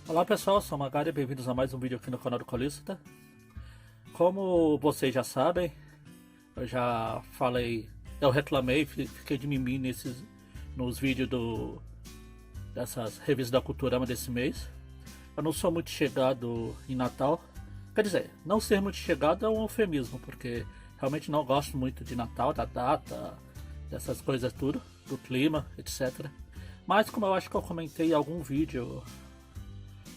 Olá pessoal, sou o Magari, bem-vindos a mais um vídeo aqui no canal do Colista. Como vocês já sabem, eu já falei, eu reclamei, fiquei de mimimi nos vídeos dessas revistas da Culturama desse mês. Eu não sou muito chegado em Natal, quer dizer, não ser muito chegado é um eufemismo, porque realmente não gosto muito de Natal, da data, dessas coisas tudo, do clima, etc. Mas como eu acho que eu comentei em algum vídeo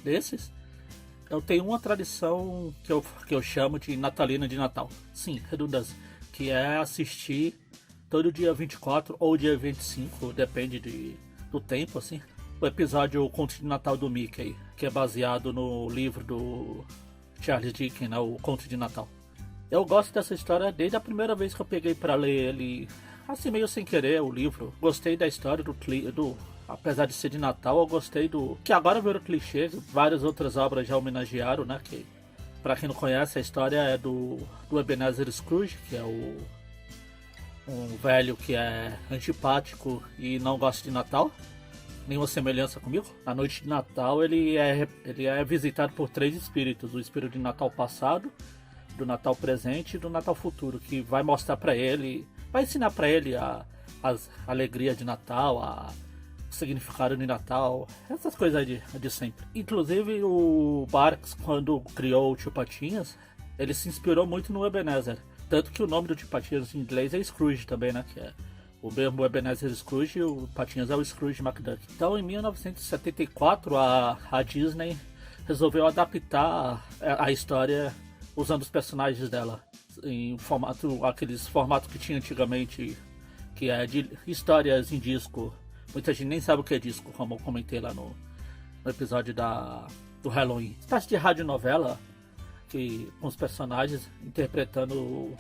desses, eu tenho uma tradição que eu chamo de Natalina de Natal. Sim, redundância. Que é assistir todo dia 24 ou dia 25, depende do tempo, assim. O episódio O Conto de Natal do Mickey, que é baseado no livro do Charles Dickens, né, O Conto de Natal. Eu gosto dessa história desde a primeira vez que eu peguei para ler ele, assim meio sem querer, o livro. Gostei da história apesar de ser de Natal, eu gostei do que agora virou clichê, várias outras obras já homenagearam, né? Que, pra quem não conhece, a história é do Ebenezer Scrooge, que é um velho que é antipático e não gosta de Natal. Nenhuma semelhança comigo. Na noite de Natal ele é visitado por três espíritos: o espírito de Natal passado, do Natal presente e do Natal futuro, que vai mostrar pra ele, vai ensinar pra ele as alegrias de Natal, o significado de Natal, essas coisas de sempre. Inclusive o Barks, quando criou o Tio Patinhas, ele se inspirou muito no Ebenezer. Tanto que o nome do Tio Patinhas em inglês é Scrooge também, né? Que é o mesmo Ebenezer Scrooge e o Patinhas é o Scrooge McDuck. Então em 1974 a Disney resolveu adaptar a história usando os personagens dela em aqueles formatos que tinha antigamente, que é de histórias em disco. Muita gente nem sabe o que é disco, como eu comentei lá no episódio do Halloween. Espécie de radionovela com os personagens interpretando.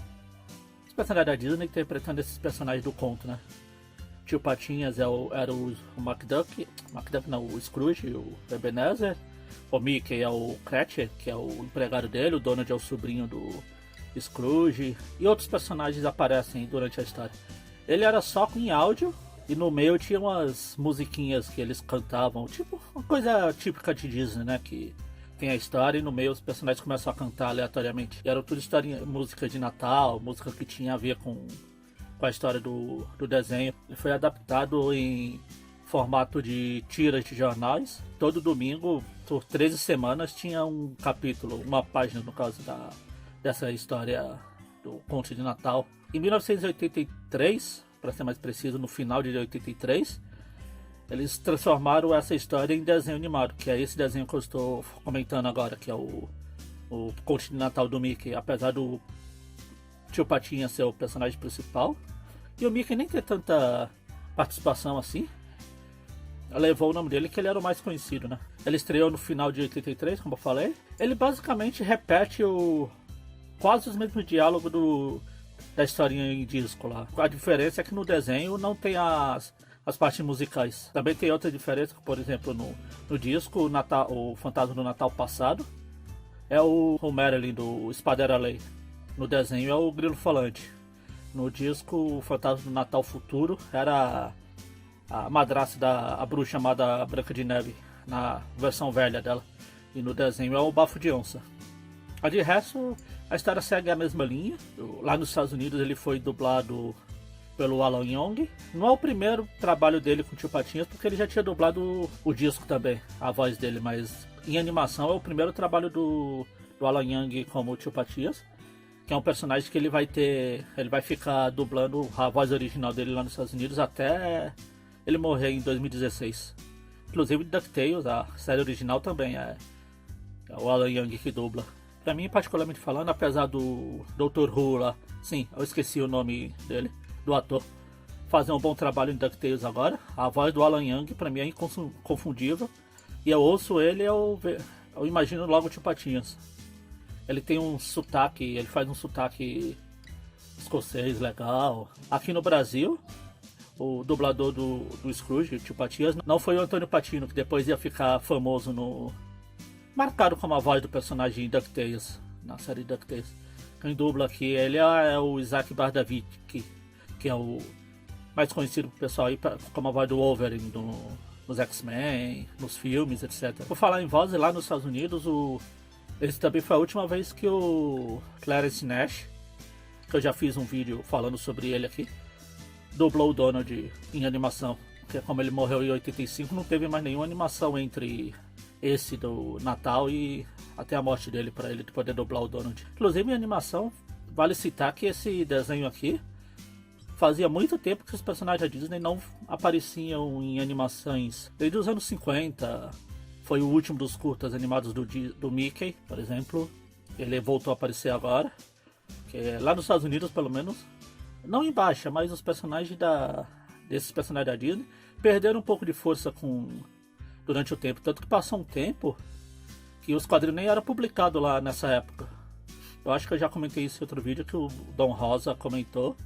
Os personagens da Disney interpretando esses personagens do conto, né? Tio Patinhas era o McDuck. McDuck não, o Scrooge, o Ebenezer. O Mickey é o Cratchit, que é o empregado dele. O Donald é o sobrinho do Scrooge. E outros personagens aparecem durante a história. Ele era só em áudio. E no meio tinha umas musiquinhas que eles cantavam, tipo uma coisa típica de Disney, né? Que tem a história e no meio os personagens começam a cantar aleatoriamente. E era tudo música de Natal, música que tinha a ver com a história do desenho. Ele foi adaptado em formato de tiras de jornais. Todo domingo, por 13 semanas, tinha um capítulo, uma página no caso dessa história do Conto de Natal. Em 1983... para ser mais preciso, no final de 83, eles transformaram essa história em desenho animado, que é esse desenho que eu estou comentando agora, que é o Conto de Natal do Mickey. Apesar do Tio Patinha ser o personagem principal, e o Mickey nem ter tanta participação assim, levou o nome dele, que ele era o mais conhecido, né? Ele estreou no final de 83, como eu falei. Ele basicamente repete quase os mesmos diálogos da historinha em disco lá. A diferença é que no desenho não tem as partes musicais. Também tem outra diferença, por exemplo, no disco, o Fantasma do Natal Passado é o Merlin do Espadera Lei. No desenho é o Grilo Falante. No disco, o Fantasma do Natal Futuro era a madrasta a bruxa chamada Branca de Neve, na versão velha dela. E no desenho é o Bafo de Onça. De resto, a história segue a mesma linha. Lá nos Estados Unidos ele foi dublado pelo Alan Young. Não é o primeiro trabalho dele com o Tio Patinhas, porque ele já tinha dublado o disco também, a voz dele. Mas em animação é o primeiro trabalho do Alan Young como Tio Patinhas, que é um personagem que ele vai ficar dublando a voz original dele lá nos Estados Unidos até ele morrer em 2016. Inclusive DuckTales, a série original também é o Alan Young que dubla. Pra mim, particularmente falando, apesar do Dr. Who lá, sim, eu esqueci o nome dele, do ator, fazer um bom trabalho em DuckTales agora, a voz do Alan Young pra mim é inconfundível, e eu ouço ele, eu imagino logo o Tio Patinhas. Ele tem um sotaque, ele faz um sotaque escocês legal. Aqui no Brasil, o dublador do Scrooge, o Tio Patinhas, não foi o Antônio Patino, que depois ia ficar famoso marcado como a voz do personagem DuckTales, na série DuckTales. Quem dubla aqui ele é o Isaac Bardavich, que é o mais conhecido pro pessoal aí como a voz do Wolverine nos X-Men, nos filmes, etc. Por falar em voz, lá nos Estados Unidos, esse também foi a última vez que o Clarence Nash, que eu já fiz um vídeo falando sobre ele aqui, dublou o Donald em animação. Porque como ele morreu em 85, não teve mais nenhuma animação entre esse do Natal e até a morte dele, para ele poder dublar o Donald. Inclusive, em animação, vale citar que esse desenho aqui fazia muito tempo que os personagens da Disney não apareciam em animações. Desde os anos 50, foi o último dos curtas animados do Mickey, por exemplo. Ele voltou a aparecer agora. Que lá nos Estados Unidos, pelo menos, não em baixa, mas os personagens desses personagens da Disney perderam um pouco de força durante o tempo. Tanto que passou um tempo que os quadrinhos nem eram publicados lá nessa época. Eu acho que eu já comentei isso em outro vídeo, que o Dom Rosa comentou.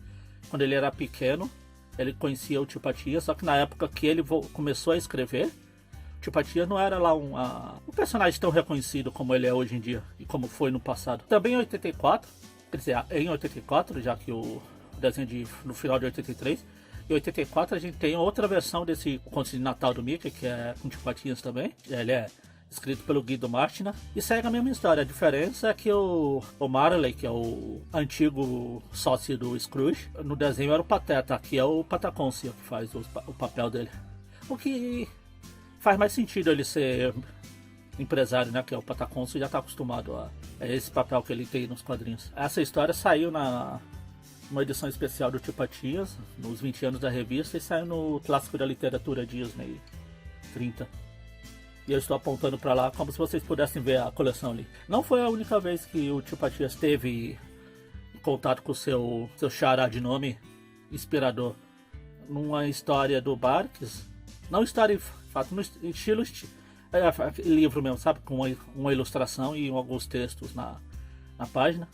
Quando ele era pequeno, ele conhecia o Tio Patinhas, só que na época que ele começou a escrever, o Tio Patinhas não era lá um personagem tão reconhecido como ele é hoje em dia e como foi no passado. Também em 84, quer dizer, em 84, já que o desenho no final de 83, em 84 a gente tem outra versão desse conto de Natal do Mickey, que é com o Tio Patinhas também. Ele é escrito pelo Guido Martina, e segue a mesma história. A diferença é que o Marley, que é o antigo sócio do Scrooge, no desenho era o Pateta, aqui é o Pataconcio que faz o papel dele. O que faz mais sentido ele ser empresário, né? Que é o Pataconcio, já está acostumado a esse papel que ele tem nos quadrinhos. Essa história saiu numa edição especial do Tio Patinhas, nos 20 anos da revista, e saiu no Clássico da Literatura Disney 30. E eu estou apontando para lá como se vocês pudessem ver a coleção ali. Não foi a única vez que o Tio Patinhas teve contato com o seu xará de nome inspirador. Numa história do Barks, não história de fato, no estilo livro mesmo, sabe? Com uma ilustração e alguns textos na página.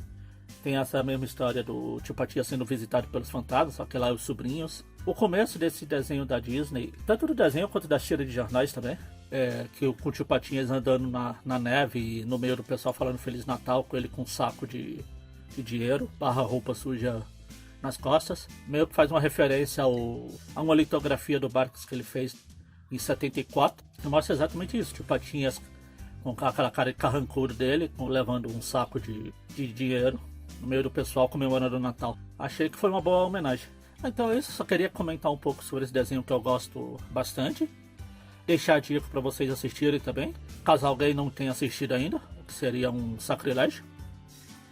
Tem essa mesma história do Tio Patinhas sendo visitado pelos fantasmas, só que lá os sobrinhos. O começo desse desenho da Disney, tanto do desenho quanto das tiras de jornais também, com o Tio Patinhas andando na neve e no meio do pessoal falando Feliz Natal, com ele com um saco de dinheiro, roupa suja nas costas, meio que faz uma referência a uma litografia do Barks que ele fez em 74, que mostra exatamente isso, Tio Patinhas com aquela cara de carrancudo dele, levando um saco de dinheiro no meio do pessoal comemorando o Natal. Achei que foi uma boa homenagem. Então é isso, só queria comentar um pouco sobre esse desenho que eu gosto bastante. Deixar a dica para vocês assistirem também, caso alguém não tenha assistido ainda, o que seria um sacrilégio.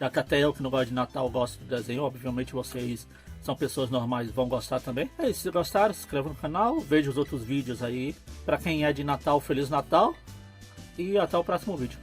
Já que até eu que não gosto de Natal gosto do desenho, obviamente vocês são pessoas normais, vão gostar também. É isso, se gostaram, se inscreva no canal, veja os outros vídeos aí. Para quem é de Natal, Feliz Natal e até o próximo vídeo.